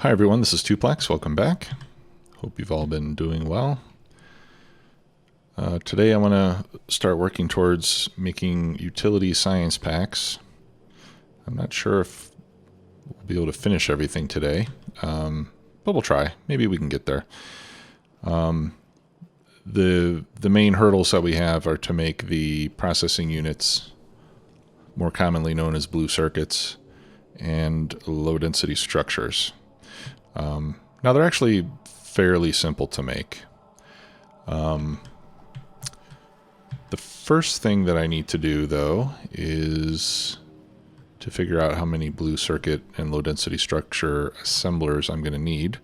Hi everyone, this is Tuplex. Welcome back. Hope you've all been doing well. Today I want to start working towards making utility science packs. I'm not sure if we'll be able to finish everything today, but we'll try. Maybe we can get there. The main hurdles that we have are to make the processing units, more commonly known as blue circuits, and low density structures. Now they're actually fairly simple to make. The first thing that I need to do, though, is to figure out how many blue circuit and low density structure assemblers I'm going to need.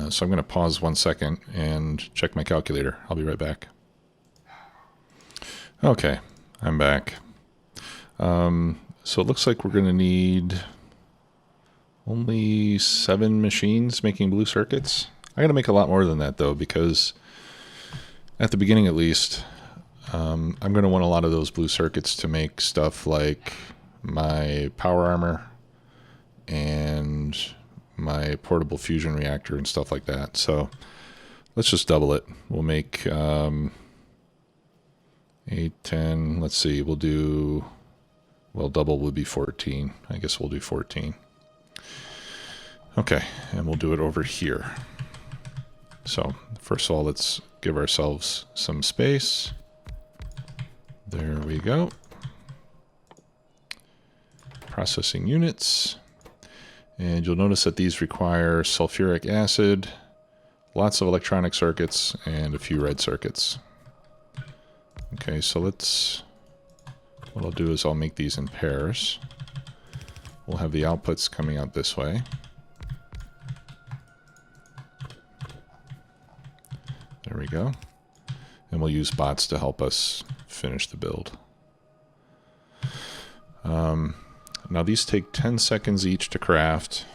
So I'm going to pause 1 second and check my calculator. I'll be right back. Okay, I'm back. So it looks like we're going to need only 7 machines making blue circuits. I got to make a lot more than that, though, because at the beginning at least, I'm going to want a lot of those blue circuits to make stuff like my power armor and my portable fusion reactor and stuff like that. So let's just double it. We'll make 8, 10, let's see, we'll do, well, double would be 14. I guess we'll do 14. Okay, and we'll do it over here. So first of all, let's give ourselves some space. There we go. Processing units. And you'll notice that these require sulfuric acid, lots of electronic circuits, and a few red circuits. Okay, so what I'll do is I'll make these in pairs. We'll have the outputs coming out this way. There we go. And we'll use bots to help us finish the build. Now these take 10 seconds each to craft.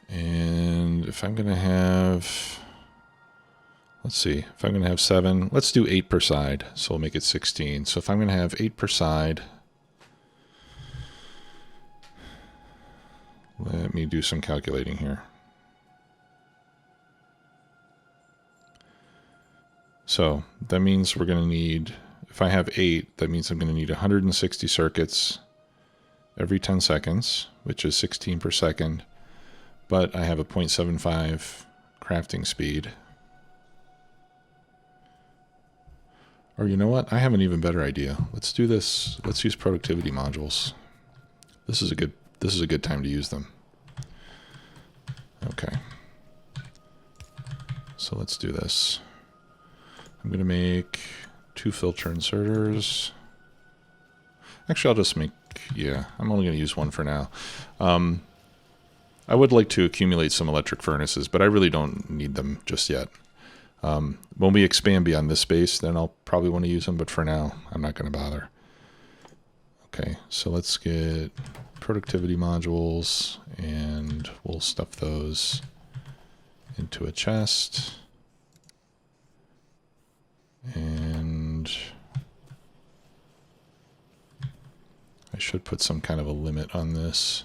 And if I'm going to have, let's see, if I'm going to have 7, let's do 8 per side. So we'll make it 16. So if I'm going to have 8 per side, let me do some calculating here. So that means we're going to need, if I have 8, that means I'm going to need 160 circuits every 10 seconds, which is 16 per second. But I have a 0.75 crafting speed. Or you know what? I have an even better idea. Let's do this. Let's use productivity modules. This is a good time to use them. Okay. So let's do this. I'm going to make 2 filter inserters. Actually, I'll just make, yeah, I'm only going to use 1 for now. I would like to accumulate some electric furnaces, but I really don't need them just yet. When we expand beyond this space, then I'll probably want to use them, but for now, I'm not going to bother. Okay, so let's get productivity modules, and we'll stuff those into a chest. And I should put some kind of a limit on this.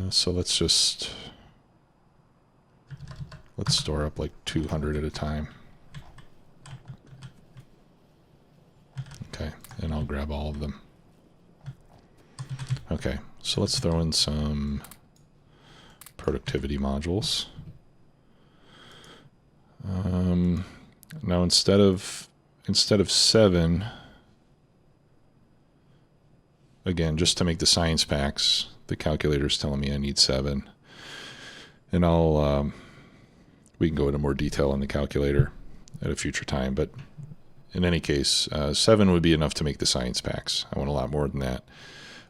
So let's store up like 200 at a time. Okay, and I'll grab all of them. Okay, so let's throw in some productivity modules. Now instead of 7, again, just to make the science packs, the calculator's telling me I need 7. And we can go into more detail on the calculator at a future time, but in any case, 7 would be enough to make the science packs. I want a lot more than that.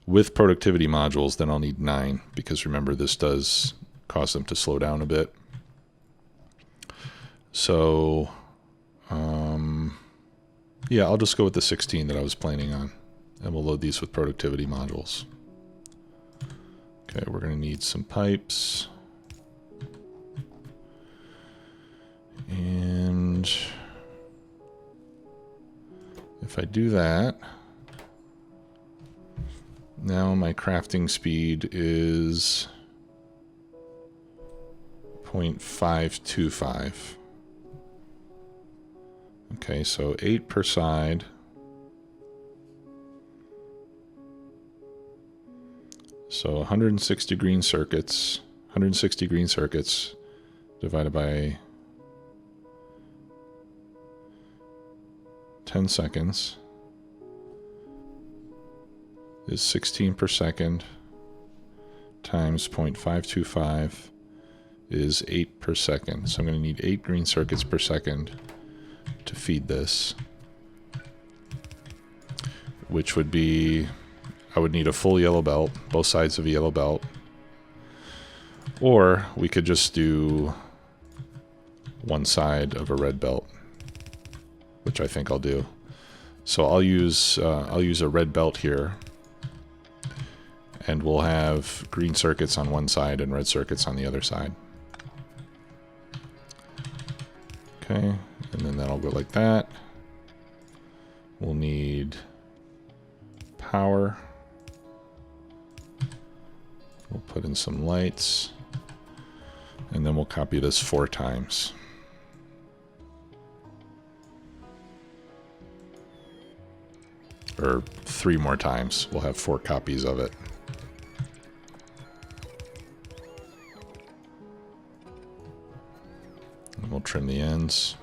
With productivity modules, then I'll need 9, because remember, this does cause them to slow down a bit. So, yeah, I'll just go with the 16 that I was planning on, and we'll load these with productivity modules. Okay, we're going to need some pipes. And If I do that, now my crafting speed is 0.525. Okay, so 8 per side. So 160 green circuits, 160 green circuits divided by 10 seconds is 16 per second times 0.525 is 8 per second. So I'm going to need 8 green circuits per second to feed this, which would be, I would need a full yellow belt, both sides of a yellow belt, or we could just do one side of a red belt, which I think I'll do. So I'll use a red belt here, and we'll have green circuits on one side and red circuits on the other side. Okay, and then that'll go like that. We'll need power. We'll put in some lights, and then we'll copy this 4 times. Or 3 more times. We'll have 4 copies of it. And we'll trim the ends.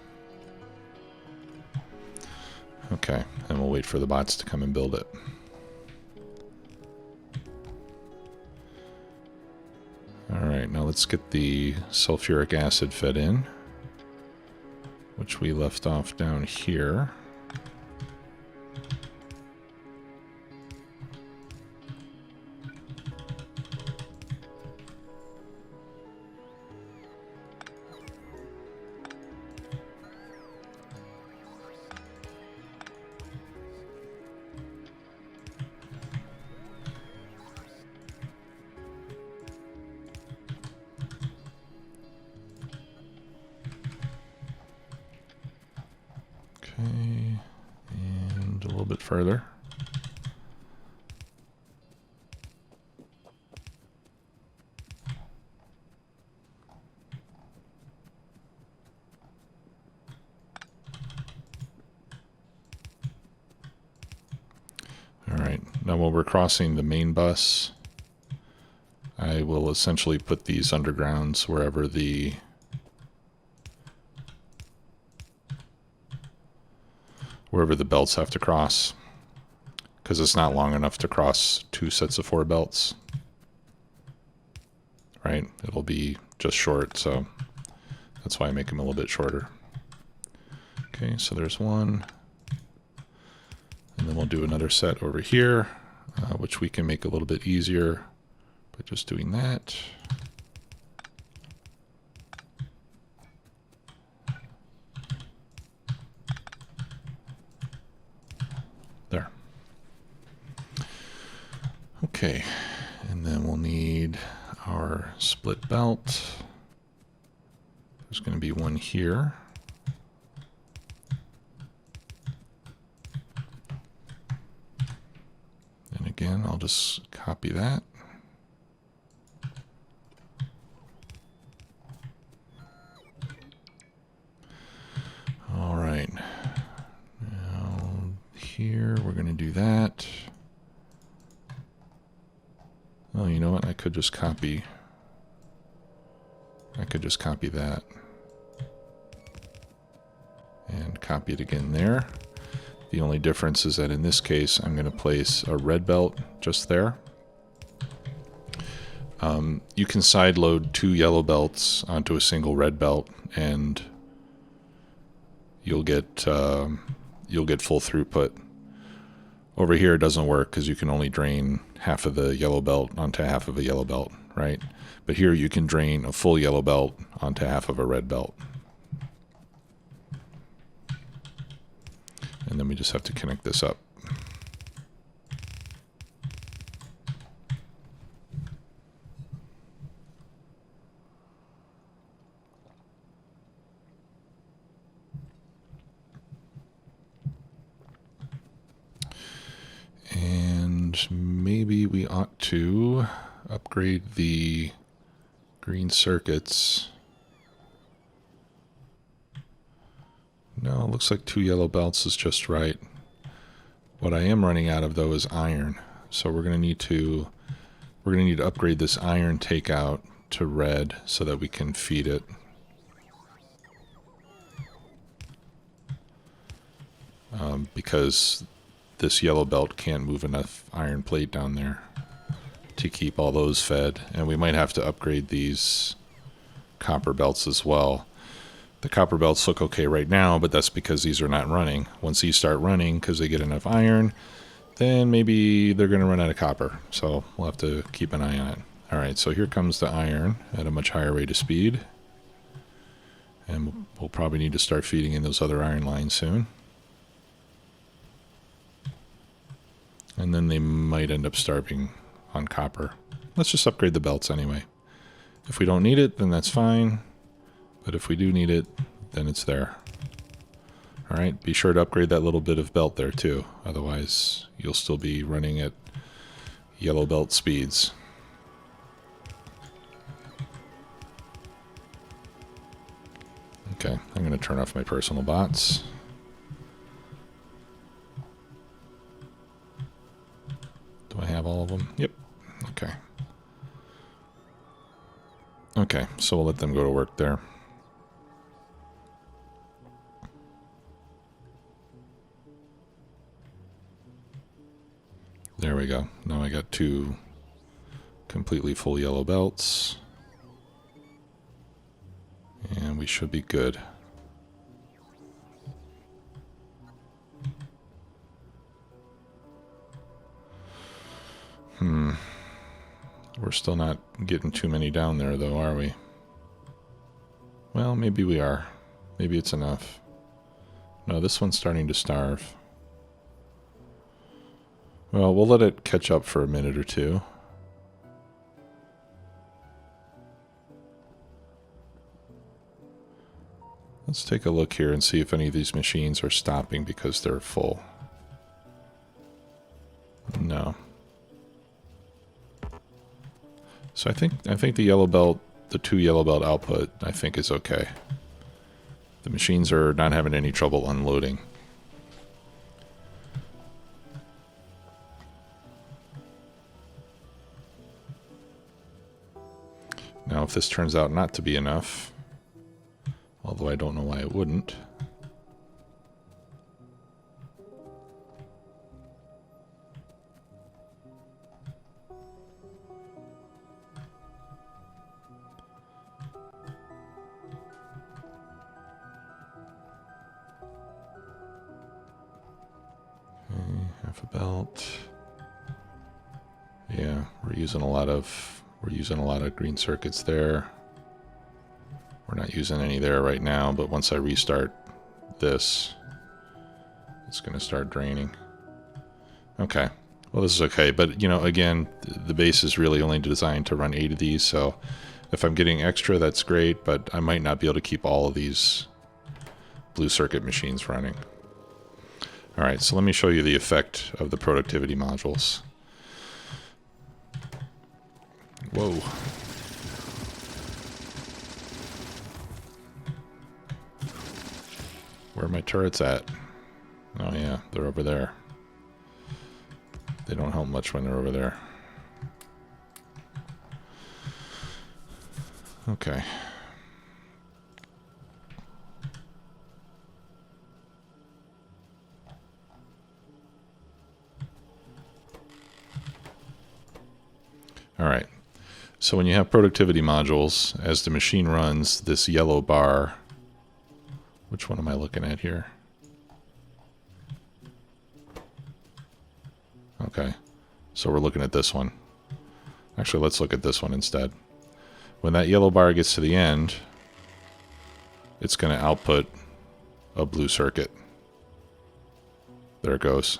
Okay, and we'll wait for the bots to come and build it. Alright, now let's get the sulfuric acid fed in, which we left off down here. Okay, and a little bit further. All right, now while we're crossing the main bus, I will essentially put these undergrounds wherever the belts have to cross, because it's not long enough to cross 2 sets of 4 belts, right? It'll be just short, so that's why I make them a little bit shorter. Okay, so there's one, and then we'll do another set over here, which we can make a little bit easier by just doing that. There. Okay, and then we'll need our split belt. There's going to be one here. And again, I'll just copy that. All right. Now here we're going to do that. Oh, you know what? I could just copy that and copy it again there. The only difference is that in this case, I'm going to place a red belt just there. You can side load 2 yellow belts onto a single red belt, and you'll get full throughput. Over here, it doesn't work because you can only drain half of the yellow belt onto half of a yellow belt, right? But here you can drain a full yellow belt onto half of a red belt. And then we just have to connect this up. And maybe we ought to upgrade the green circuits. No, it looks like 2 yellow belts is just right. What I am running out of though is iron. So we're going to need to upgrade this iron takeout to red so that we can feed it. Because this yellow belt can't move enough iron plate down there to keep all those fed. And we might have to upgrade these copper belts as well. The copper belts look okay right now, but that's because these are not running. Once these start running, because they get enough iron, then maybe they're going to run out of copper. So we'll have to keep an eye on it. All right, so here comes the iron at a much higher rate of speed. And we'll probably need to start feeding in those other iron lines soon. And then they might end up starving on copper. Let's just upgrade the belts anyway. If we don't need it, then that's fine. But if we do need it, then it's there. All right, be sure to upgrade that little bit of belt there too. Otherwise, you'll still be running at yellow belt speeds. Okay, I'm going to turn off my personal bots. Do I have all of them? Yep. Okay. Okay, so we'll let them go to work there. There we go. Now I got 2 completely full yellow belts. And we should be good. We're still not getting too many down there though, are we? Well, maybe we are. Maybe it's enough. No, this one's starting to starve. Well, we'll let it catch up for a minute or two. Let's take a look here and see if any of these machines are stopping because they're full. No. So I think the yellow belt, the 2 yellow belt output, I think is okay. The machines are not having any trouble unloading. Now, if this turns out not to be enough, although I don't know why it wouldn't. Okay, half a belt. Yeah, we're using a lot of green circuits there. We're not using any there right now, but once I restart this, it's going to start draining. Okay. Well, this is okay, but you know, again, the base is really only designed to run 8 of these, so if I'm getting extra, that's great, but I might not be able to keep all of these blue circuit machines running. All right, so let me show you the effect of the productivity modules. Whoa. Where are my turrets at? Oh yeah, they're over there. They don't help much when they're over there. Okay. All right. So when you have productivity modules, as the machine runs, this yellow bar, which one am I looking at here? Okay, so we're looking at this one. Actually, let's look at this one instead. When that yellow bar gets to the end, it's going to output a blue circuit. There it goes.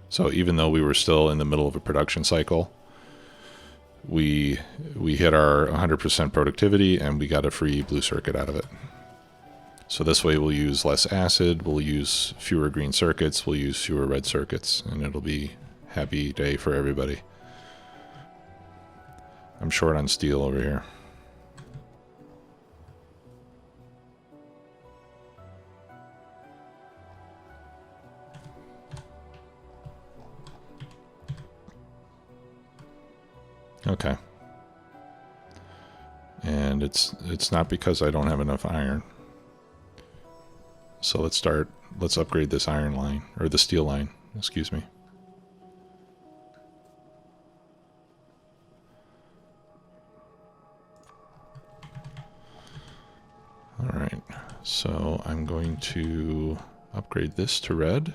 So even though we were still in the middle of a production cycle, we hit our 100% productivity and we got a free blue circuit out of it. So this way we'll use less acid, we'll use fewer green circuits, we'll use fewer red circuits, and it'll be happy day for everybody. I'm short on steel over here. Okay. And it's not because I don't have enough iron. So let's upgrade this iron line, or the steel line, excuse me. Alright, so I'm going to upgrade this to red.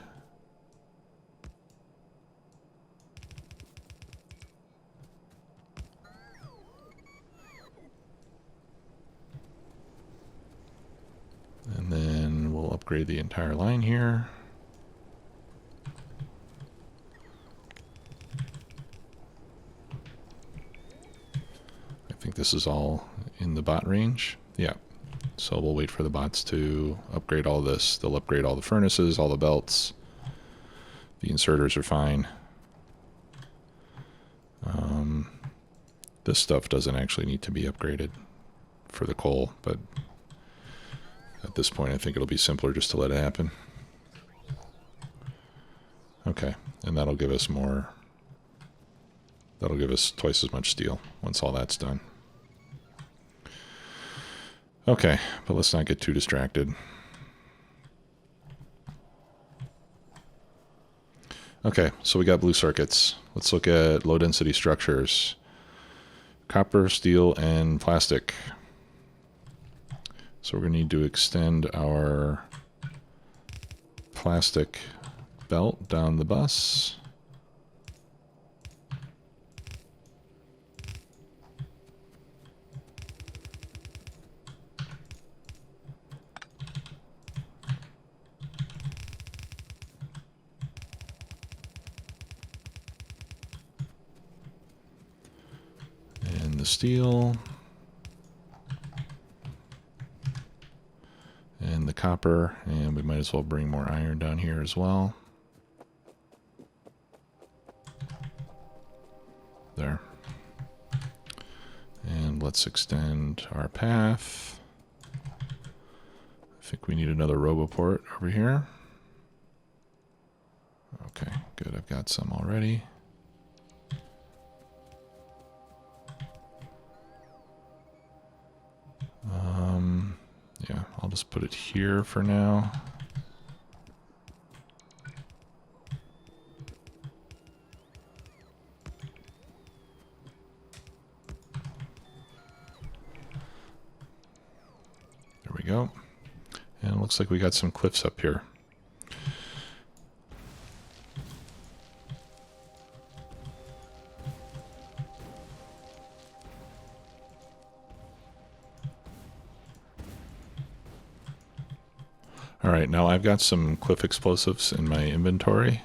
And then we'll upgrade the entire line here. I think this is all in the bot range. Yeah. So we'll wait for the bots to upgrade all this. They'll upgrade all the furnaces, all the belts. The inserters are fine. This stuff doesn't actually need to be upgraded for the coal, but at this point I think it'll be simpler just to let it happen. Okay, and that'll give us more. That'll give us twice as much steel once all that's done. Okay, but let's not get too distracted. Okay, so we got blue circuits. Let's look at low density structures. Copper, steel, and plastic. So we're going to need to extend our plastic belt down the bus. And the steel. And the copper, and we might as well bring more iron down here as well. There. And let's extend our path. I think we need another roboport over here. Okay, good. I've got some already. Yeah, I'll just put it here for now. There we go. And it looks like we got some cliffs up here. Alright, now I've got some cliff explosives in my inventory.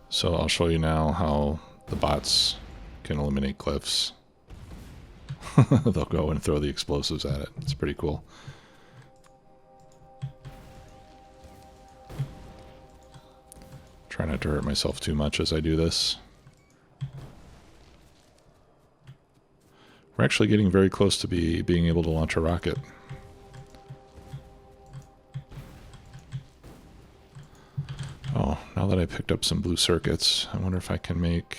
So I'll show you now how the bots can eliminate cliffs. They'll go and throw the explosives at it. It's pretty cool. Try not to hurt myself too much as I do this. We're actually getting very close to being able to launch a rocket. Oh, now that I picked up some blue circuits, I wonder if I can make...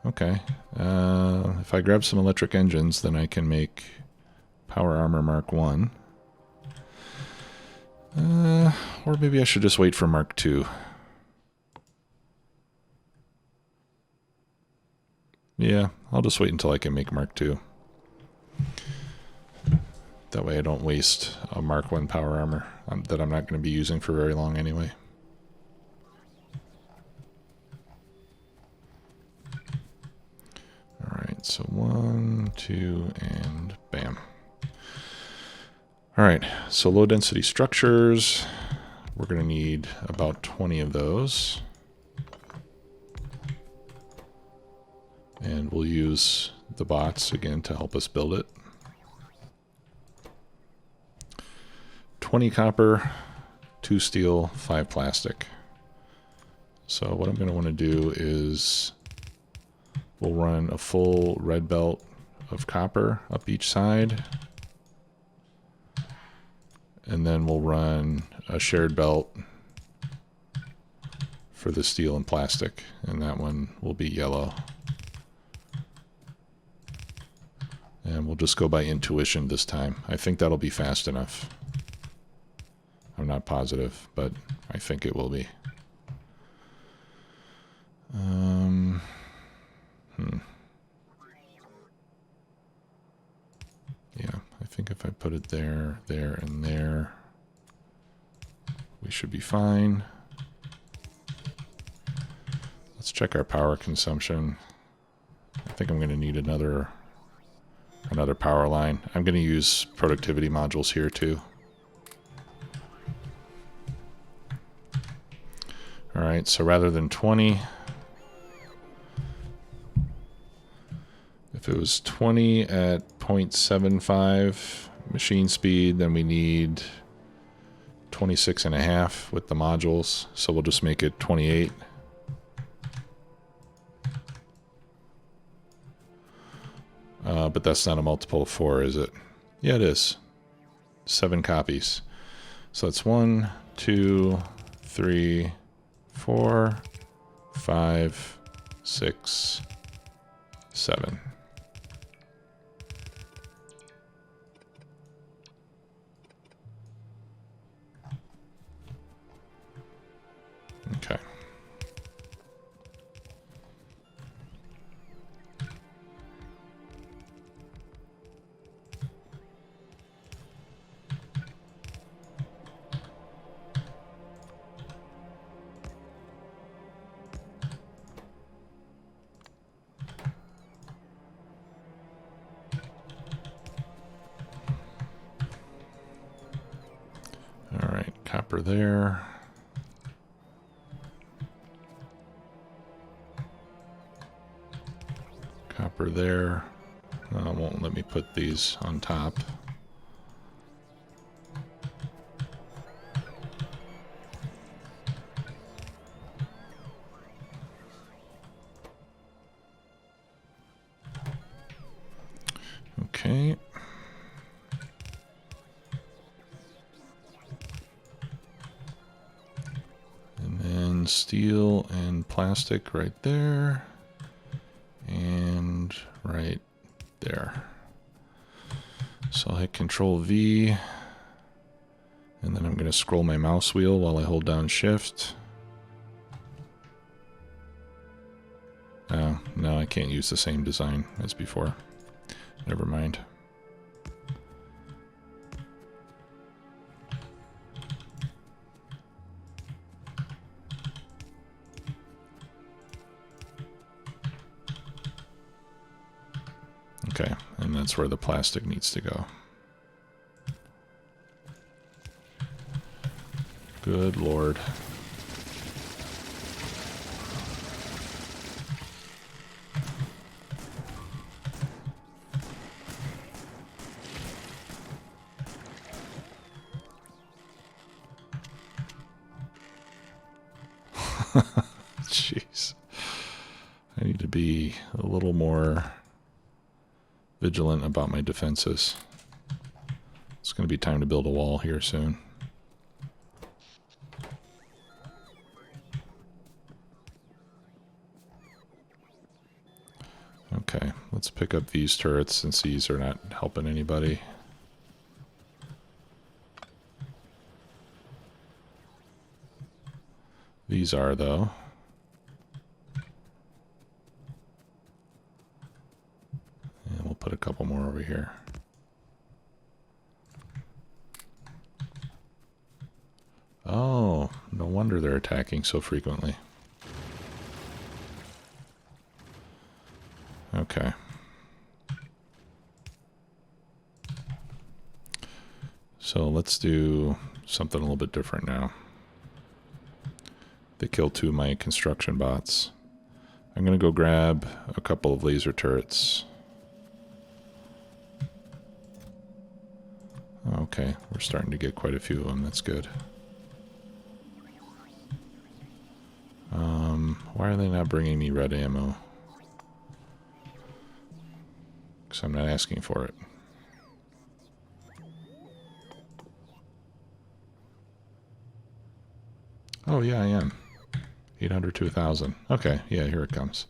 Okay. If I grab some electric engines, then I can make Power Armor Mark 1. Or maybe I should just wait for Mark 2. Yeah, I'll just wait until I can make Mark 2. That way I don't waste a Mark 1 Power Armor that I'm not going to be using for very long anyway. Alright, so 1, 2, and bam. Alright, so low density structures. We're going to need about 20 of those. And we'll use the bots again to help us build it. 20 copper, 2 steel, 5 plastic. So what I'm going to want to do is we'll run a full red belt of copper up each side. And then we'll run a shared belt for the steel and plastic. And that one will be yellow. And we'll just go by intuition this time. I think that'll be fast enough. I'm not positive, but I think it will be. Yeah, I think if I put it there, there, and there, we should be fine. Let's check our power consumption. I think I'm going to need another power line. I'm going to use productivity modules here too. All right, so rather than 20, if it was 20 at 0.75 machine speed, then we need 26.5 with the modules. So we'll just make it 28. But that's not a multiple of 4, is it? Yeah, it is. 7 copies. So that's 1, 2, 3, 4, 5, 6, 7. Okay. All right, copper there. Copper there. It won't let me put these on top. Okay. And then steel and plastic right there. And right there. So I hit Control V, and then I'm going to scroll my mouse wheel while I hold down Shift. Oh, no, I can't use the same design as before. Never mind. Okay, and that's where the plastic needs to go. Good Lord. Jeez. I need to be a little more vigilant about my defenses. It's going to be time to build a wall here soon. Okay, let's pick up these turrets since these are not helping anybody. These are, though. And we'll put a couple more over here. Oh, no wonder they're attacking so frequently. Okay. So let's do something a little bit different now. They killed 2 of my construction bots. I'm going to go grab a couple of laser turrets. Okay, we're starting to get quite a few of them. That's good. Why are they not bringing me red ammo? Because I'm not asking for it. Oh, yeah, I am. 800 to 1,000. Okay, yeah, here it comes.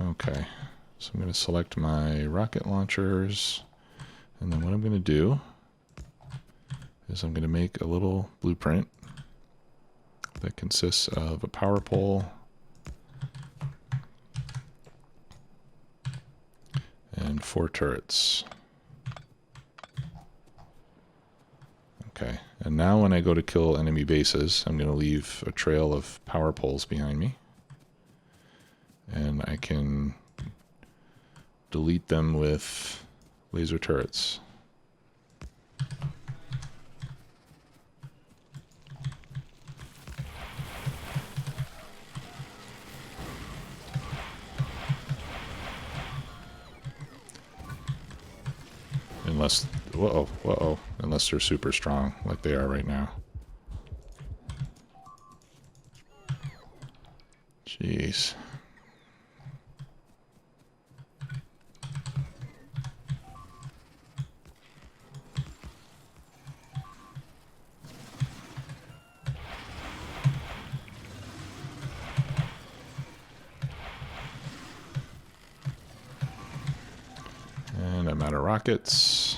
Okay, so I'm going to select my rocket launchers, and then what I'm going to do is I'm going to make a little blueprint that consists of a power pole and 4 turrets. Okay, and now when I go to kill enemy bases, I'm going to leave a trail of power poles behind me. And I can delete them with laser turrets. Unless, unless they're super strong, like they are right now. Jeez. And I'm out of rockets.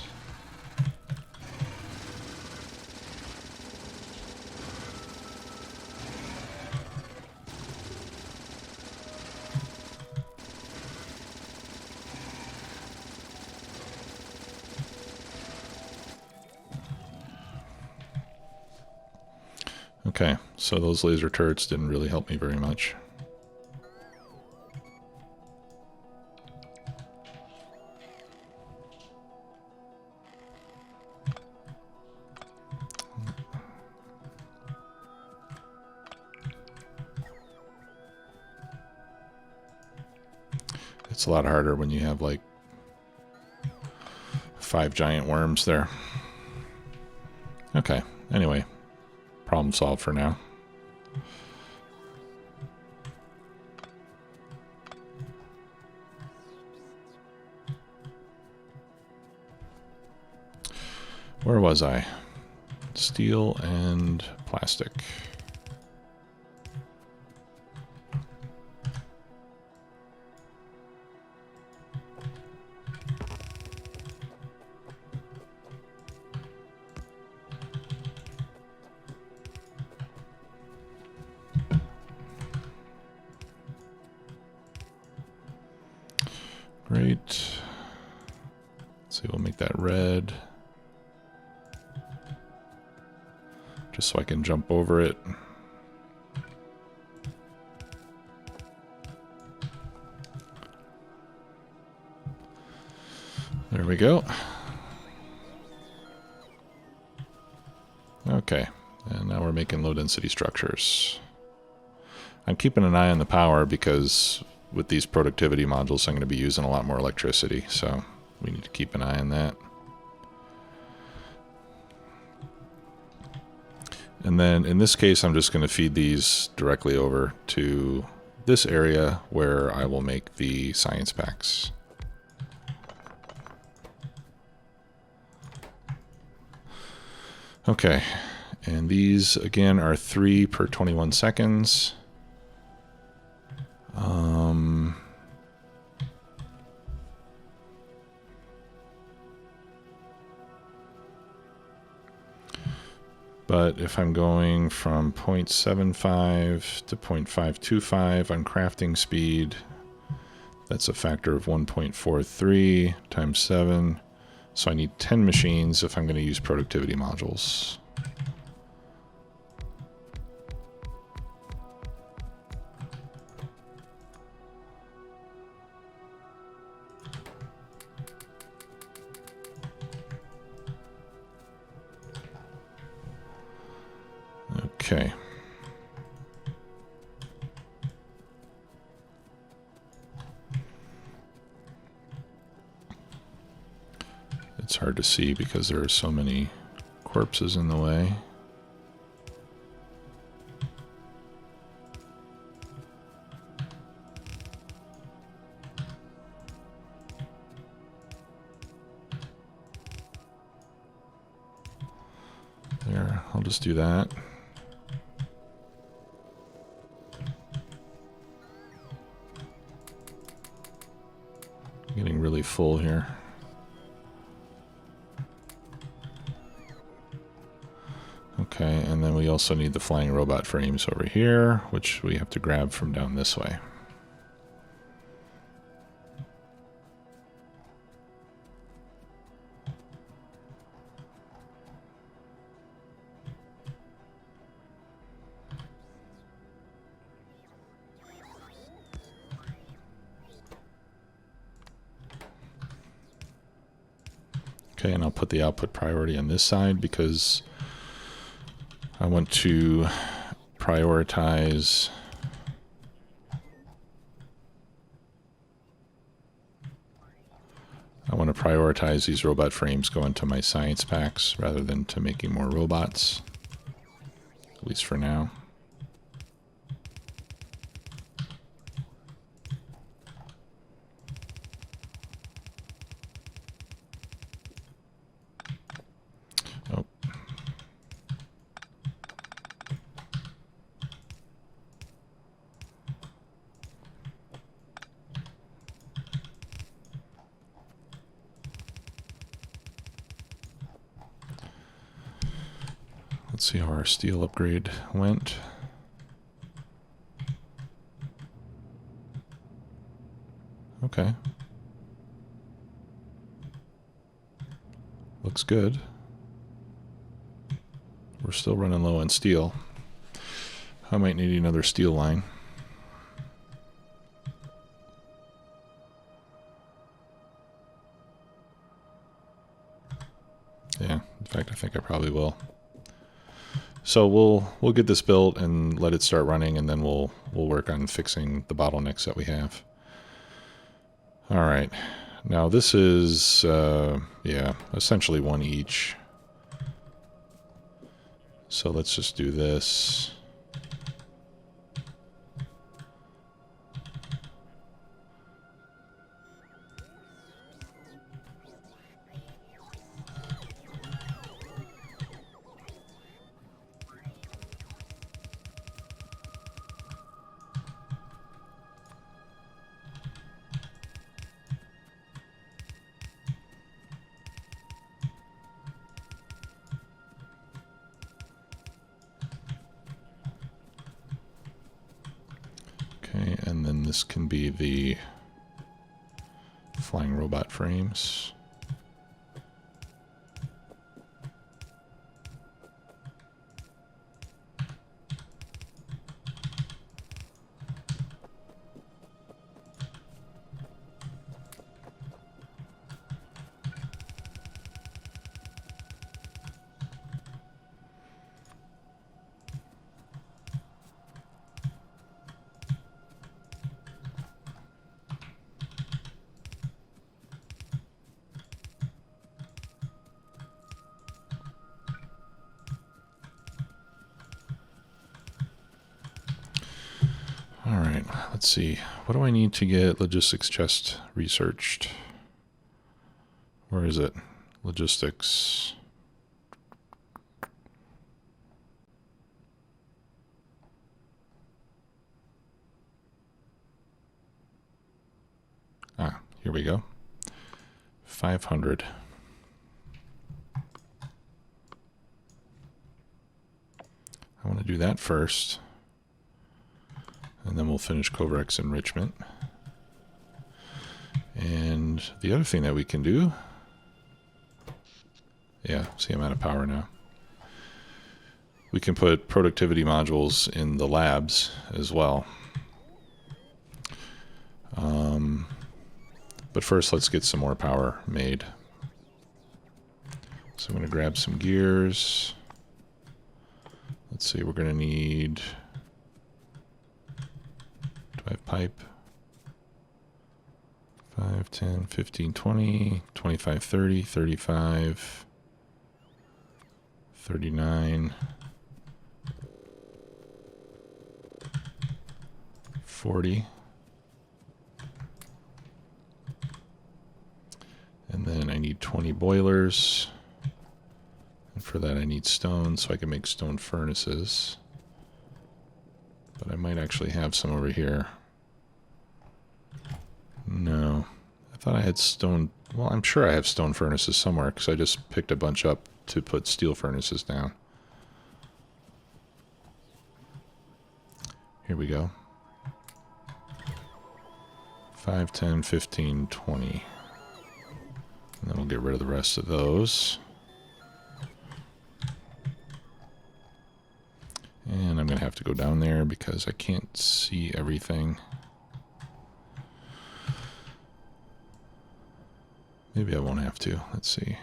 Okay, so those laser turrets didn't really help me very much. It's a lot harder when you have like 5 giant worms there. Okay, anyway, problem solved for now. Where was I? Steel and plastic. Great. Let's see, we'll make that red. Just so I can jump over it. There we go. Okay, and now we're making low density structures. I'm keeping an eye on the power because with these productivity modules I'm going to be using a lot more electricity, so we need to keep an eye on that. And then in this case I'm just going to feed these directly over to this area where I will make the science packs. Okay, and these again are 3 per 21 seconds. But if I'm going from 0.75 to 0.525 on crafting speed, that's a factor of 1.43 times 7. So I need 10 machines if I'm going to use productivity modules. Okay. It's hard to see because there are so many corpses in the way. there. I'll just do that. Getting really full here. Okay, and then we also need the flying robot frames over here, which we have to grab from down this way. Okay, and I'll put the output priority on this side because I want to prioritize these robot frames going to my science packs rather than to making more robots, at least for now. Oh. Let's see how our steel upgrade went. Okay. Looks good. We're still running low on steel. I might need another steel line. Yeah, in fact, I think I probably will. So we'll get this built and let it start running, and then we'll work on fixing the bottlenecks that we have. All right, now this is yeah, essentially one each. So let's just do this. Okay, and then this can be the flying robot frames. All right, let's see. What do I need to get logistics chest researched? Where is it? Logistics. Ah, here we go. 500. I want to do that first. And then we'll finish Covrex enrichment. And the other thing that we can do... Yeah, see, I'm out of power now. We can put productivity modules in the labs as well. But first, let's get some more power made. So I'm going to grab some gears. Let's see, we're going to need... Do I have pipe? 5, 10, 15, 20, 25, 30, 35, 39, 40. And then I need 20 boilers. And for that I need stone so I can make stone furnaces. But I might actually have some over here. No. I thought I had stone... Well, I'm sure I have stone furnaces somewhere because I just picked a bunch up to put steel furnaces down. Here we go. 5, 10, 15, 20. And then we'll get rid of the rest of those. And I'm going to have to go down there because I can't see everything. Maybe I won't have to. Let's see.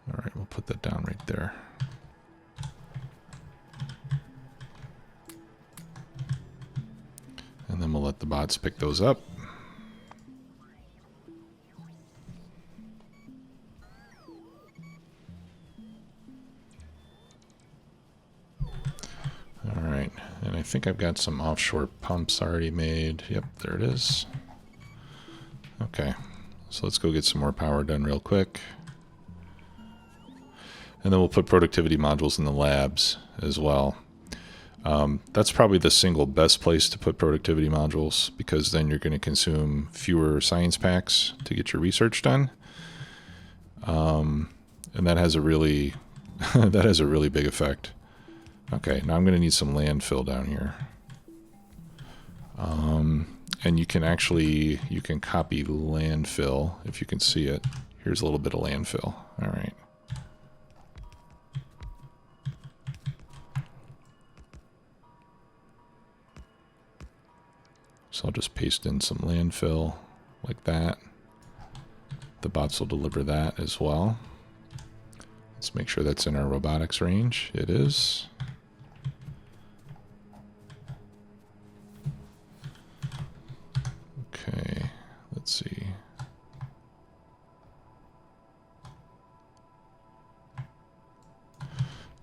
All right, we'll put that down right there. And then we'll let the bots pick those up. All right, and I think I've got some offshore pumps already made. Yep, there it is. Okay, so let's go get some more power done real quick. And then we'll put productivity modules in the labs as well. That's probably the single best place to put productivity modules because then you're going to consume fewer science packs to get your research done. And that has a really that has a really big effect. Okay, now I'm going to need some landfill down here. And you can copy landfill if you can see it. Here's a little bit of landfill. All right. So I'll just paste in some landfill like that. The bots will deliver that as well. Let's make sure that's in our robotics range. It is. Okay, let's see.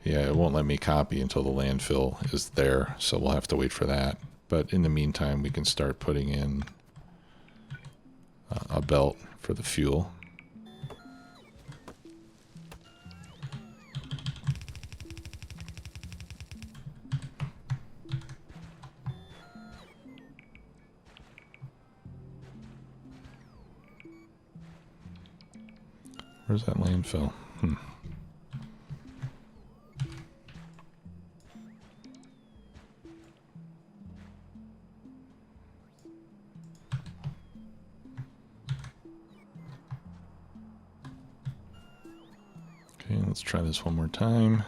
Yeah, it won't let me copy until the landfill is there, so we'll have to wait for that. But in the meantime, we can start putting in a belt for the fuel. Where's that landfill? Okay, let's try this one more time.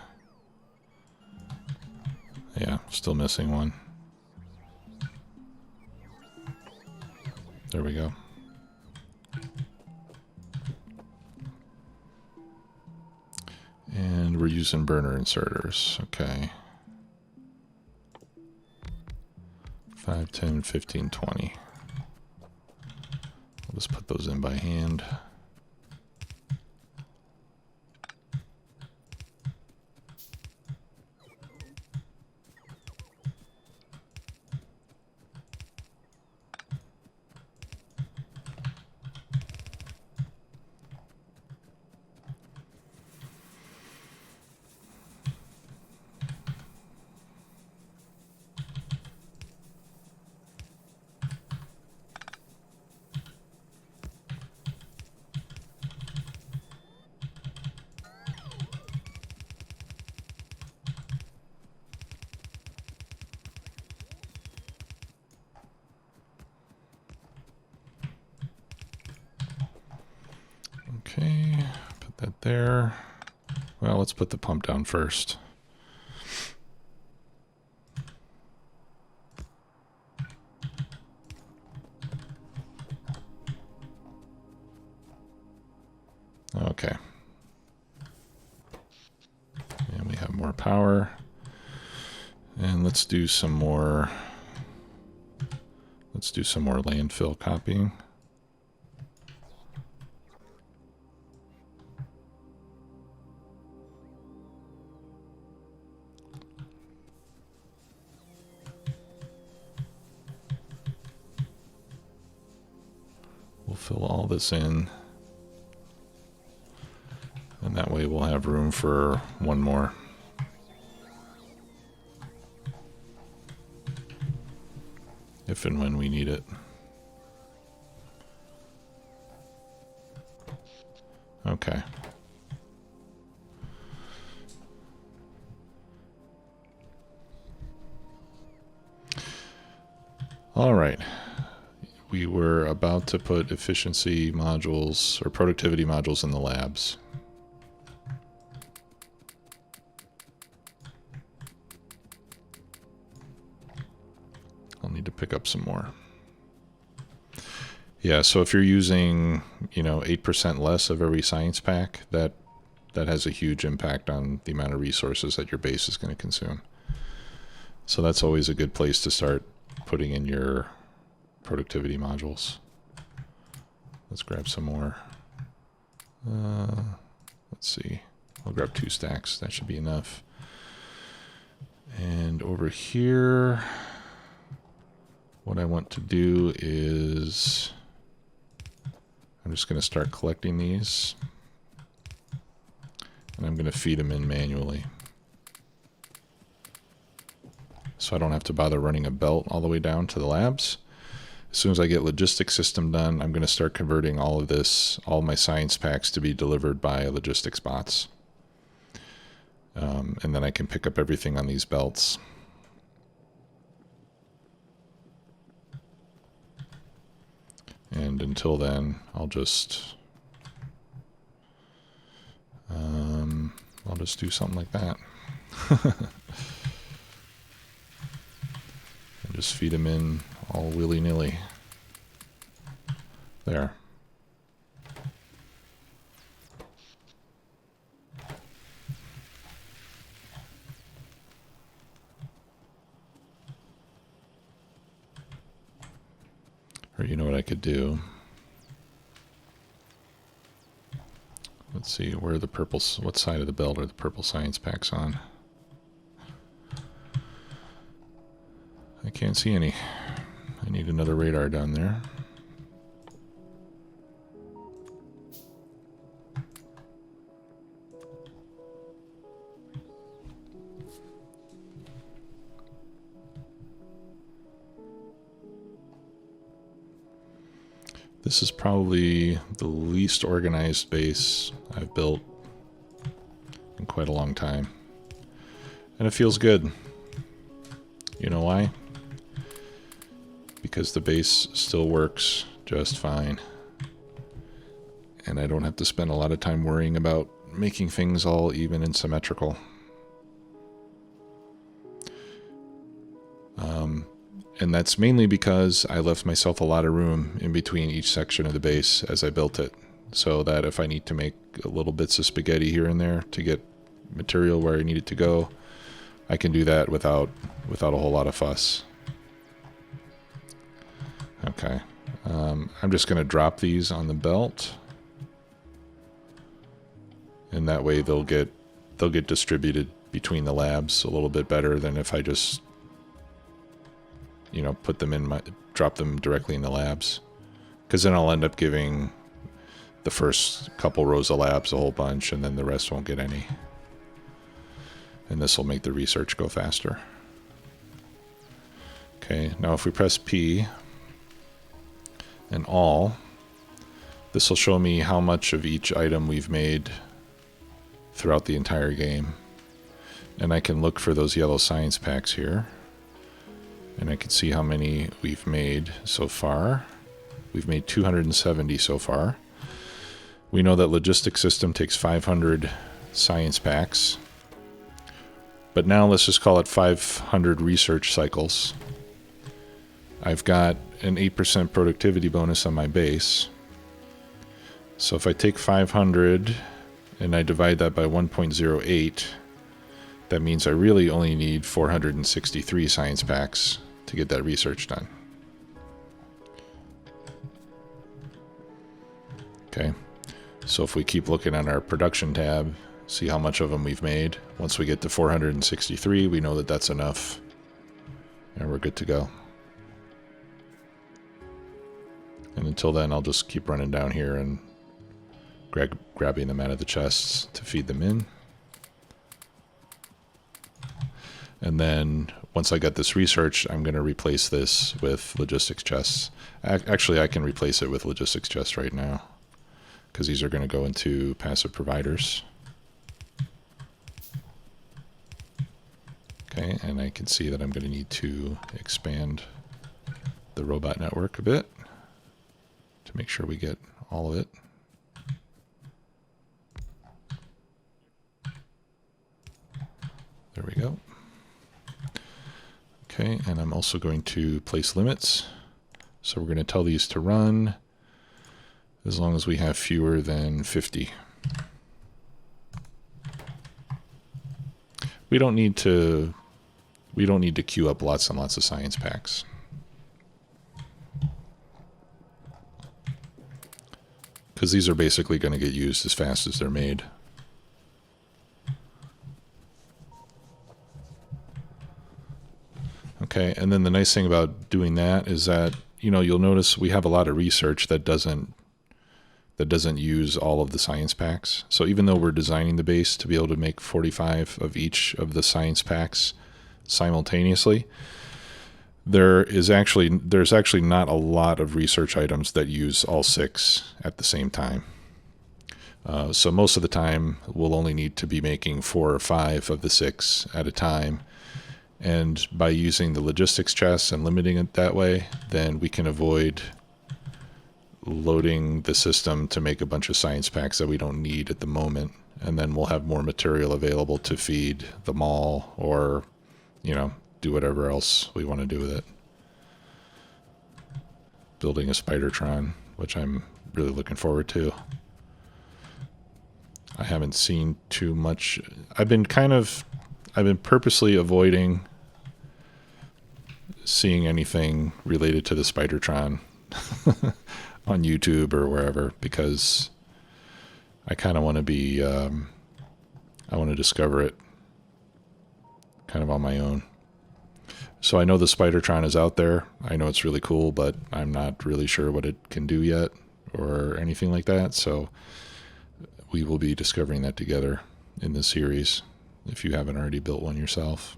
Yeah, still missing one. There we go. And we're using burner inserters. Okay. 5, 10, 15, 20. I'll just put those in by hand. Okay, put that there. Well, let's put the pump down first. Okay. And we have more power. And let's do some more landfill copying. fill all this in. And that way we'll have room for one more. If and when we need it. Okay. All right. We were about to put efficiency modules or productivity modules in the labs. I'll need to pick up some more. Yeah, so if you're using, 8% less of every science pack, that has a huge impact on the amount of resources that your base is going to consume. So that's always a good place to start putting in your productivity modules. Let's grab some more. Let's see. I'll grab 2 stacks. That should be enough. And over here, what I want to do is I'm just going to start collecting these, and I'm going to feed them in manually. So I don't have to bother running a belt all the way down to the labs. As soon as I get logistics system done, I'm going to start converting all of this, all my science packs to be delivered by logistics bots. And then I can pick up everything on these belts. And until then, I'll just do something like that. And just feed them in all willy-nilly. There. Or you know what I could do? Let's see, where are the purples? What side of the belt are the purple science packs on? I can't see any. I need another radar down there. This is probably the least organized base I've built in quite a long time. And it feels good. You know why? Because the base still works just fine. And I don't have to spend a lot of time worrying about making things all even and symmetrical. And that's mainly because I left myself a lot of room in between each section of the base as I built it. So that if I need to make little bits of spaghetti here and there to get material where I need it to go, I can do that without a whole lot of fuss. Okay. I'm just going to drop these on the belt. And that way they'll get distributed between the labs a little bit better than if I just put them drop them directly in the labs, because then I'll end up giving the first couple rows of labs a whole bunch and then the rest won't get any. And this will make the research go faster. Okay, now if we press P and all, this will show me how much of each item we've made throughout the entire game. And I can look for those yellow science packs here. And I can see how many we've made so far. We've made 270 so far. We know that logistics system takes 500 science packs. But now let's just call it 500 research cycles. I've got an 8% productivity bonus on my base. So if I take 500 and I divide that by 1.08, that means I really only need 463 science packs to get that research done. Okay, so if we keep looking on our production tab, see how much of them we've made. Once we get to 463, we know that that's enough, and we're good to go. And until then, I'll just keep running down here and grabbing them out of the chests to feed them in. And then once I get this research, I'm going to replace this with logistics chests. Actually, I can replace it with logistics chests right now, because these are going to go into passive providers. Okay, and I can see that I'm going to need to expand the robot network a bit to make sure we get all of it. There we go. Okay, and I'm also going to place limits. So we're going to tell these to run as long as we have fewer than 50. We don't need to queue up lots and lots of science packs. Because these are basically going to get used as fast as they're made. Okay, and then the nice thing about doing that is that, you know, you'll notice we have a lot of research that doesn't use all of the science packs. So even though we're designing the base to be able to make 45 of each of the science packs simultaneously, there's actually not a lot of research items that use all 6 at the same time. So most of the time we'll only need to be making 4 or 5 of the 6 at a time. And by using the logistics chests and limiting it that way, then we can avoid loading the system to make a bunch of science packs that we don't need at the moment. And then we'll have more material available to feed the mall or, you know, do whatever else we want to do with it. Building a Spidertron, which I'm really looking forward to. I haven't seen too much. I've been purposely avoiding seeing anything related to the Spidertron on YouTube or wherever, because I kind of want to be, I want to discover it kind of on my own. So I know the Spidertron is out there. I know it's really cool, but I'm not really sure what it can do yet or anything like that. So we will be discovering that together in this series, if you haven't already built one yourself.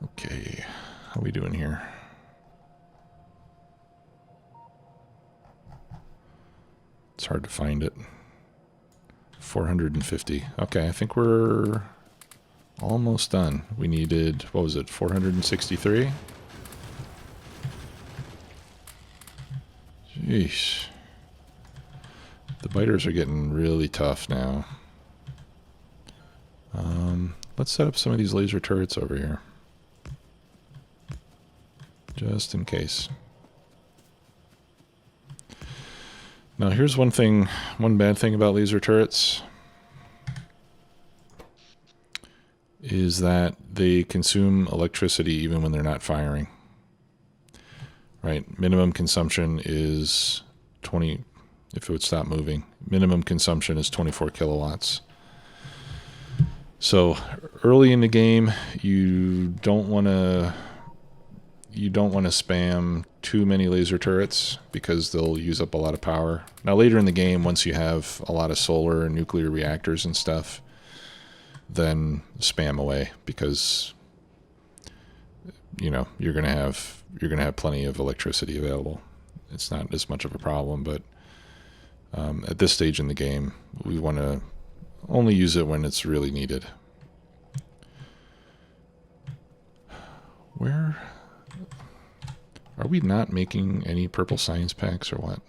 Okay, how are we doing here? It's hard to find it. 450. Okay, I think we're almost done. We needed, what was it, 463? Jeez. The biters are getting really tough now. Let's set up some of these laser turrets over here, just in case. Now here's one bad thing about laser turrets is that they consume electricity even when they're not firing. Right? Minimum consumption is 20, if it would stop moving, minimum consumption is 24 kilowatts. So early in the game, you don't want to spam too many laser turrets because they'll use up a lot of power. Now later in the game, once you have a lot of solar and nuclear reactors and stuff, then spam away, because you know you're gonna have plenty of electricity available. It's not as much of a problem, but at this stage in the game, we want to only use it when it's really needed. Where are we not making any purple science packs or what?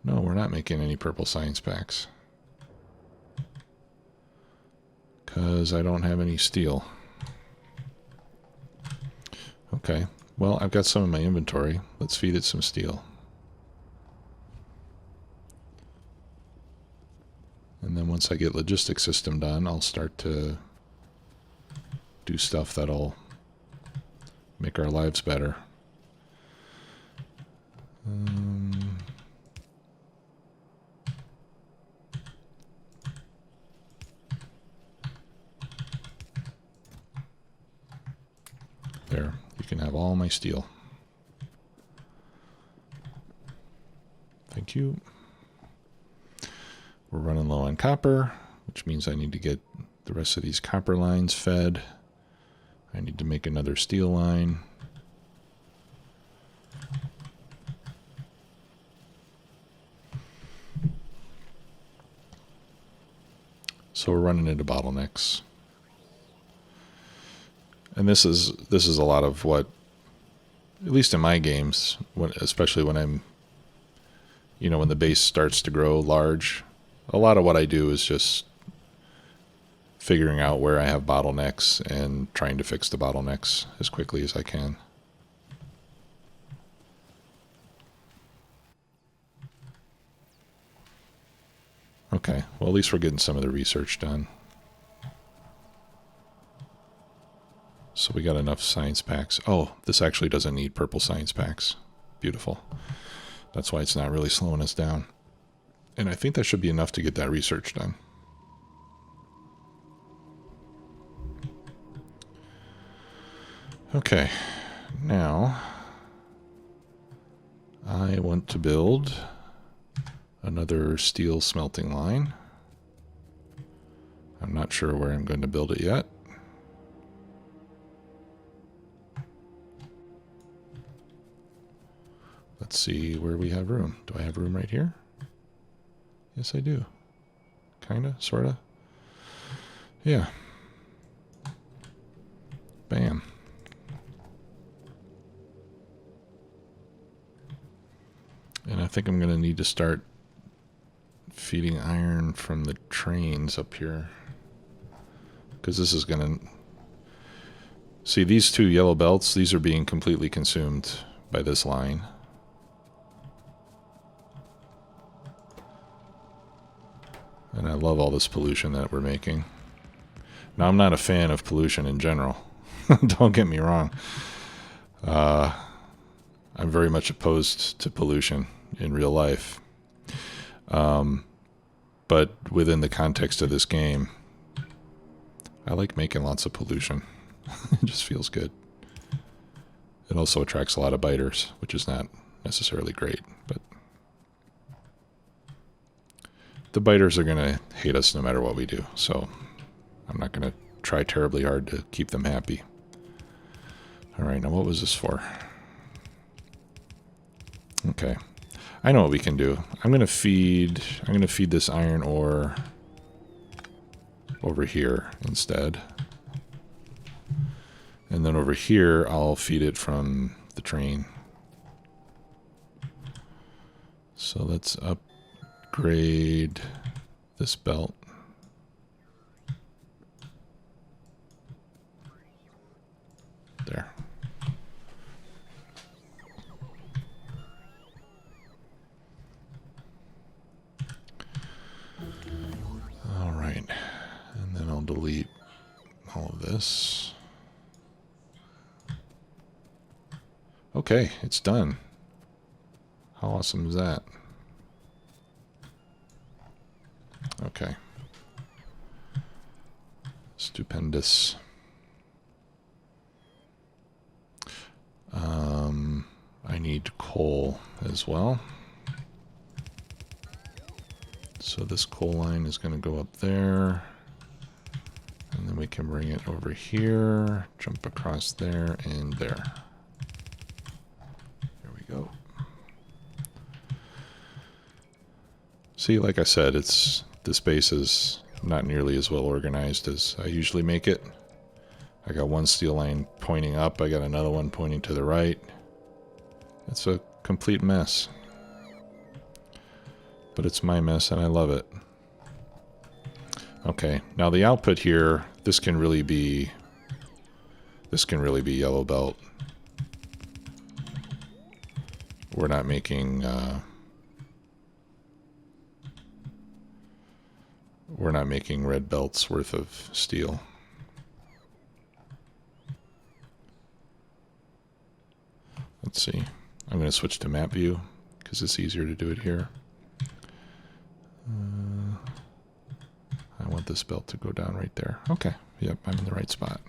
No, we're not making any purple science packs, because I don't have any steel. Okay, well, I've got some in my inventory. Let's feed it some steel. And then once I get logistics system done, I'll start to do stuff that'll make our lives better. There, you can have all my steel. cute. We're running low on copper, which means I need to get the rest of these copper lines fed. I need to make another steel line. So we're running into bottlenecks. And this is a lot of what, at least in my games, especially when I'm, when the base starts to grow large, a lot of what I do is just figuring out where I have bottlenecks and trying to fix the bottlenecks as quickly as I can. Okay, well, at least we're getting some of the research done. So we got enough science packs. Oh, this actually doesn't need purple science packs. Beautiful. That's why it's not really slowing us down. And I think that should be enough to get that research done. Okay, now I want to build another steel smelting line. I'm not sure where I'm going to build it yet. Let's see where we have room. Do I have room right here? Yes, I do. Kinda, sorta. Yeah. Bam. And I think I'm going to need to start feeding iron from the trains up here. Because this is going to... See, these two yellow belts, these are being completely consumed by this line. And I love all this pollution that we're making. Now, I'm not a fan of pollution in general. Don't get me wrong. I'm very much opposed to pollution in real life. But within the context of this game, I like making lots of pollution. It just feels good. It also attracts a lot of biters, which is not necessarily great, but the biters are going to hate us no matter what we do, so I'm not going to try terribly hard to keep them happy. All right, now what was this for? Okay, I know what we can do. I'm going to feed this iron ore over here instead. And then over here, I'll feed it from the train. So let's upgrade this belt. There. All right. And then I'll delete all of this. Okay, it's done. How awesome is that? Okay. Stupendous. I need coal as well. So this coal line is going to go up there. And then we can bring it over here, jump across there and there. There we go. See, like I said, this base is not nearly as well organized as I usually make it. I got one steel line pointing up, I got another one pointing to the right. It's a complete mess. But it's my mess and I love it. Okay, now the output here, this can really be yellow belt. We're not making red belts worth of steel. Let's see. I'm going to switch to map view because it's easier to do it here. I want this belt to go down right there. Okay. Yep, I'm in the right spot.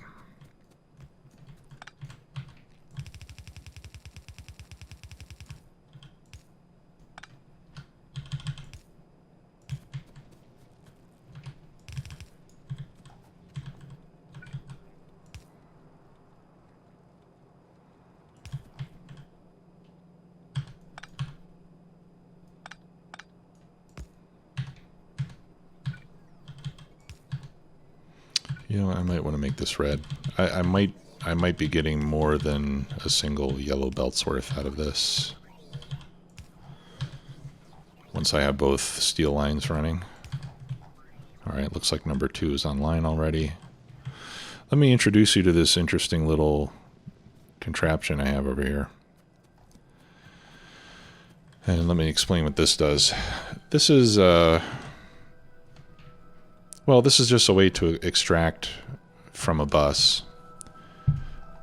You know, I might want to make this red. I might be getting more than a single yellow belt's worth out of this once I have both steel lines running. Alright, looks like number 2 is online already. Let me introduce you to this interesting little contraption I have over here. And let me explain what this does. This is, well, this is just a way to extract from a bus.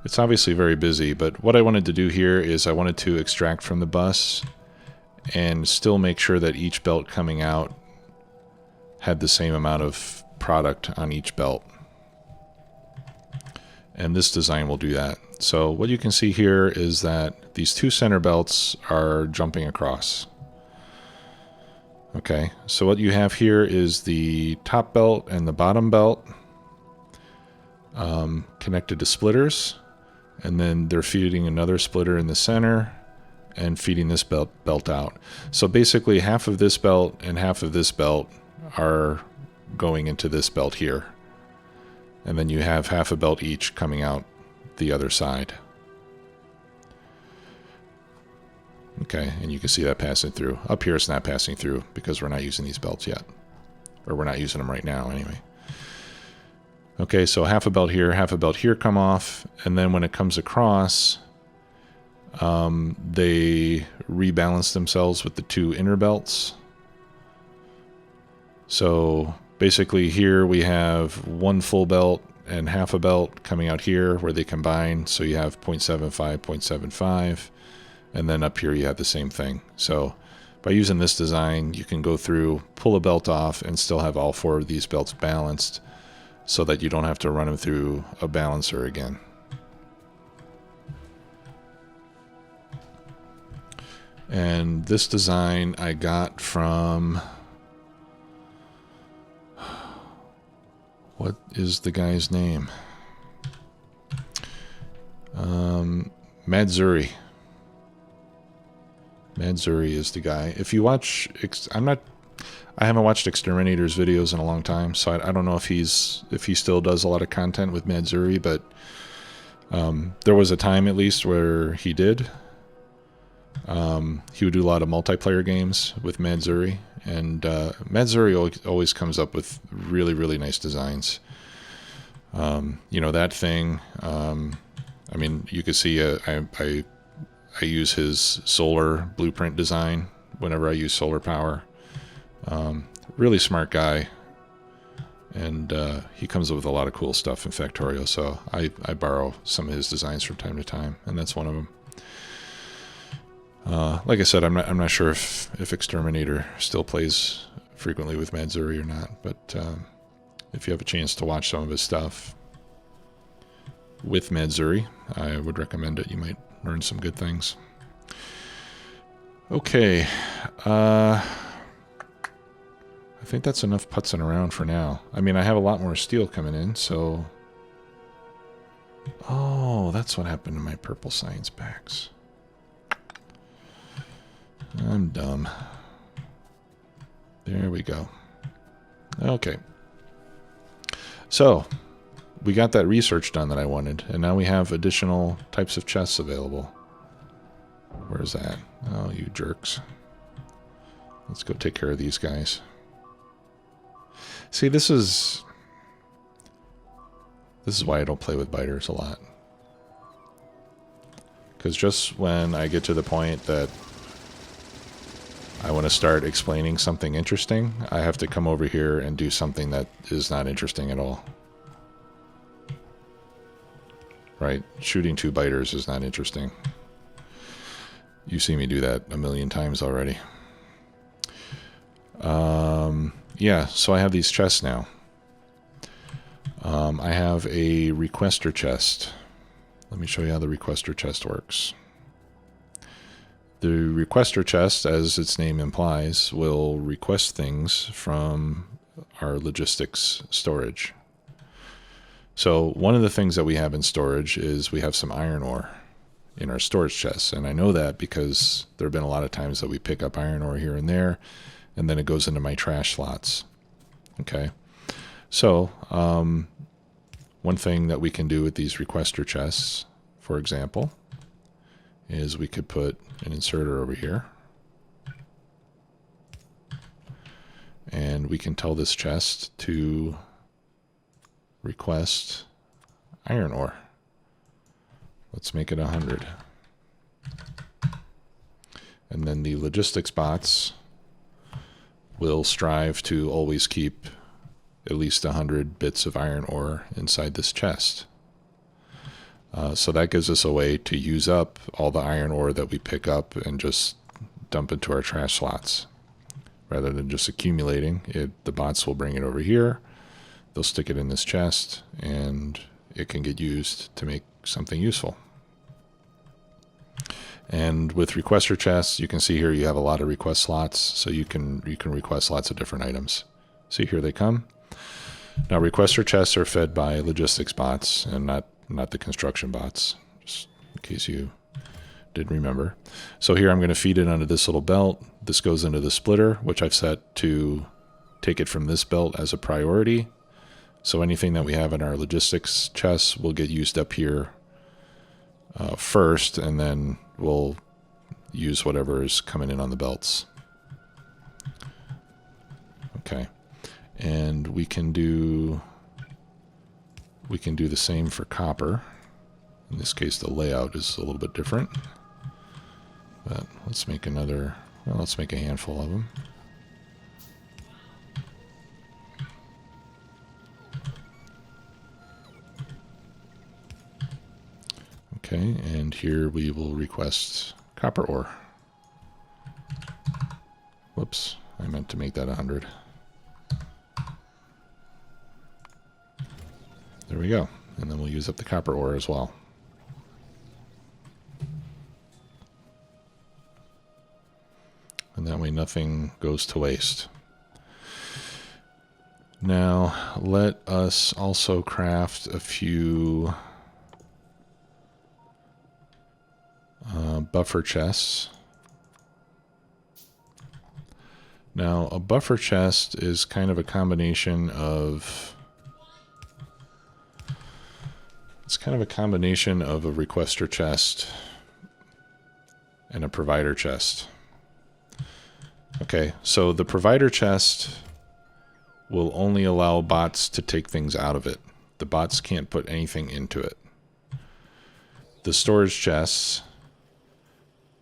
It's obviously very busy, but what I wanted to do here is I wanted to extract from the bus and still make sure that each belt coming out had the same amount of product on each belt. And this design will do that. So what you can see here is that these 2 center belts are jumping across. Okay, so what you have here is the top belt and the bottom belt connected to splitters, and then they're feeding another splitter in the center and feeding this belt out. So basically half of this belt and half of this belt are going into this belt here. And then you have half a belt each coming out the other side. Okay, and you can see that passing through. Up here it's not passing through because we're not using these belts yet. Or we're not using them right now anyway. Okay, so half a belt here come off, and then when it comes across, they rebalance themselves with the 2 inner belts. So basically here we have 1 full belt and half a belt coming out here where they combine, so you have 0.75, 0.75, and then up here you have the same thing. So by using this design, you can go through, pull a belt off, and still have all 4 of these belts balanced so that you don't have to run them through a balancer again. And this design I got from... what is the guy's name? Madzuri. Madzuri is the guy. If you watch... I haven't watched Exterminator's videos in a long time, so I don't know if he still does a lot of content with Madzuri, but there was a time at least where he did. He would do a lot of multiplayer games with Madzuri, and Madzuri always comes up with really, really nice designs. You know, that thing, I mean, you can see I use his solar blueprint design whenever I use solar power. Really smart guy, and he comes up with a lot of cool stuff in Factorio, so I borrow some of his designs from time to time, and that's one of them. Like I said, I'm not sure if Exterminator still plays frequently with Madzuri or not, but if you have a chance to watch some of his stuff with Madzuri, I would recommend it. You might learn some good things. Okay, I think that's enough putzing around for now. I mean, I have a lot more steel coming in, so... oh, that's what happened to my purple science packs. I'm dumb. There we go. Okay. So, we got that research done that I wanted, and now we have additional types of chests available. Where's that? Oh, you jerks. Let's go take care of these guys. See, this is why I don't play with biters a lot. Because just when I get to the point that I want to start explaining something interesting, I have to come over here and do something that is not interesting at all. Right? Shooting 2 biters is not interesting. You see me do that a million times already. Yeah, so I have these chests now. I have a requester chest. Let me show you how the requester chest works. The requester chest, as its name implies, will request things from our logistics storage. So one of the things that we have in storage is we have some iron ore in our storage chests. And I know that because there have been a lot of times that we pick up iron ore here and there, and then it goes into my trash slots. Okay. So One thing that we can do with these requester chests, for example, is we could put an inserter over here. And we can tell this chest to request iron ore. Let's make it 100. And then the logistics bots will strive to always keep at least 100 bits of iron ore inside this chest. So that gives us a way to use up all the iron ore that we pick up and just dump into our trash slots. Rather than just accumulating it, the bots will bring it over here, they'll stick it in this chest, and it can get used to make something useful. And with requester chests, you can see here you have a lot of request slots, so you can request lots of different items. See, here they come. Now requester chests are fed by logistics bots and not the construction bots, just in case you did remember. So here I'm going to feed it onto this little belt. This goes into the splitter, which I've set to take it from this belt as a priority. So anything that we have in our logistics chests will get used up here first, and then we'll use whatever is coming in on the belts. Okay, and we can do the same for copper. In this case, the layout is a little bit different. But let's make another, well, let's make a handful of them. Okay, and here we will request copper ore. Whoops, I meant to make that 100. There we go. And then we'll use up the copper ore as well. And that way nothing goes to waste. Now, let us also craft a few buffer chests. Now, a buffer chest is kind of a combination of... It's kind of a combination of a requester chest and a provider chest. Okay, so the provider chest will only allow bots to take things out of it. The bots can't put anything into it. The storage chests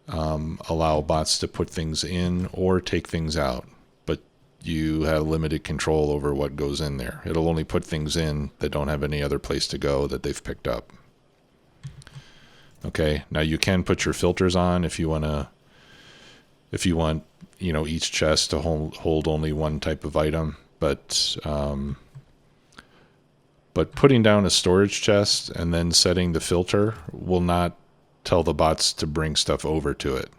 allow bots to put things in or take things out, but you have limited control over what goes in there. It'll only put things in that don't have any other place to go that they've picked up. Okay, now you can put your filters on if you want, you know, each chest to hold only one type of item, but putting down a storage chest and then setting the filter will not tell the bots to bring stuff over to it.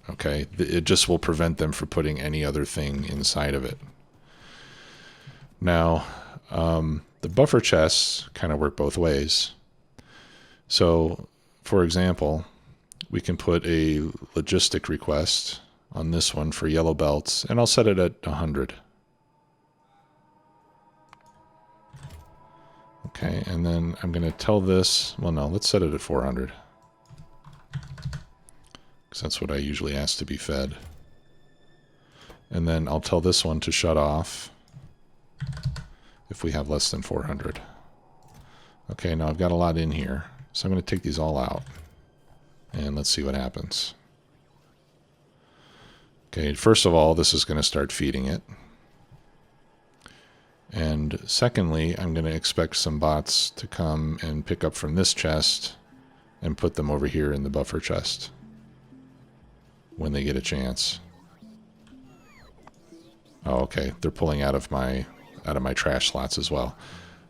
Okay, it just will prevent them from putting any other thing inside of it. Now, the buffer chests kind of work both ways. So, for example, we can put a logistic request on this one for yellow belts, and I'll set it at 100. Okay, and then I'm going to tell this, well no, let's set it at 400. Because that's what I usually ask to be fed. And then I'll tell this one to shut off if we have less than 400. Okay, now I've got a lot in here, so I'm going to take these all out. And let's see what happens. Okay, first of all, this is going to start feeding it. And secondly, I'm going to expect some bots to come and pick up from this chest and put them over here in the buffer chest when they get a chance. Oh, okay, they're pulling out of my trash slots as well.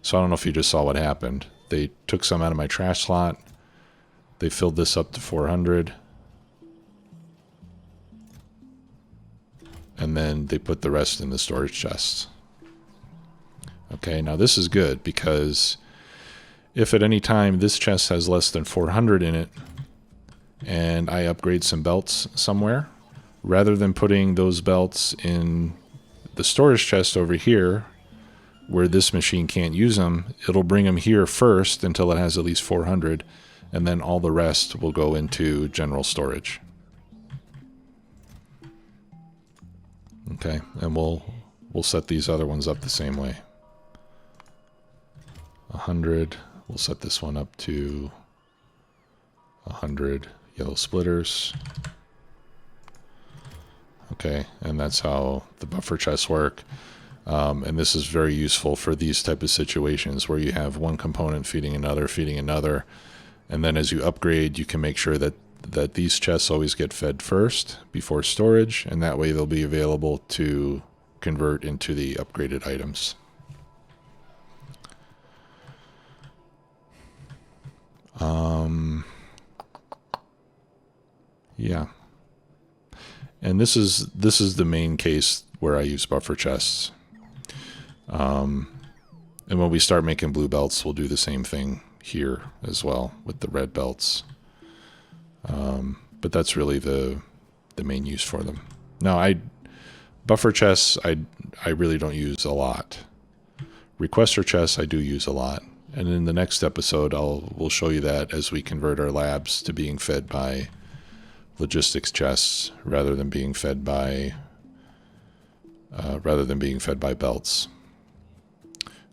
So I don't know if you just saw what happened. They took some out of my trash slot. They filled this up to 400. And then they put the rest in the storage chests. Okay, now this is good because if at any time this chest has less than 400 in it and I upgrade some belts somewhere, rather than putting those belts in the storage chest over here where this machine can't use them, it'll bring them here first until it has at least 400, and then all the rest will go into general storage. Okay, and we'll set these other ones up the same way. 100. We'll set this one up to 100 yellow splitters. Okay, and that's how the buffer chests work. And this is very useful for these type of situations where you have one component feeding another. And then as you upgrade, you can make sure that these chests always get fed first before storage, and that way they'll be available to convert into the upgraded items. Yeah. And this is the main case where I use buffer chests. And when we start making blue belts, we'll do the same thing here as well with the red belts. But that's really the main use for them. Now, buffer chests I really don't use a lot. Requester chests I do use a lot. And in the next episode, we'll show you that as we convert our labs to being fed by logistics chests rather than being fed by belts,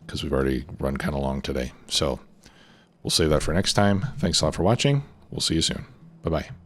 because we've already run kind of long today. So we'll save that for next time. Thanks a lot for watching. We'll see you soon. Bye-bye.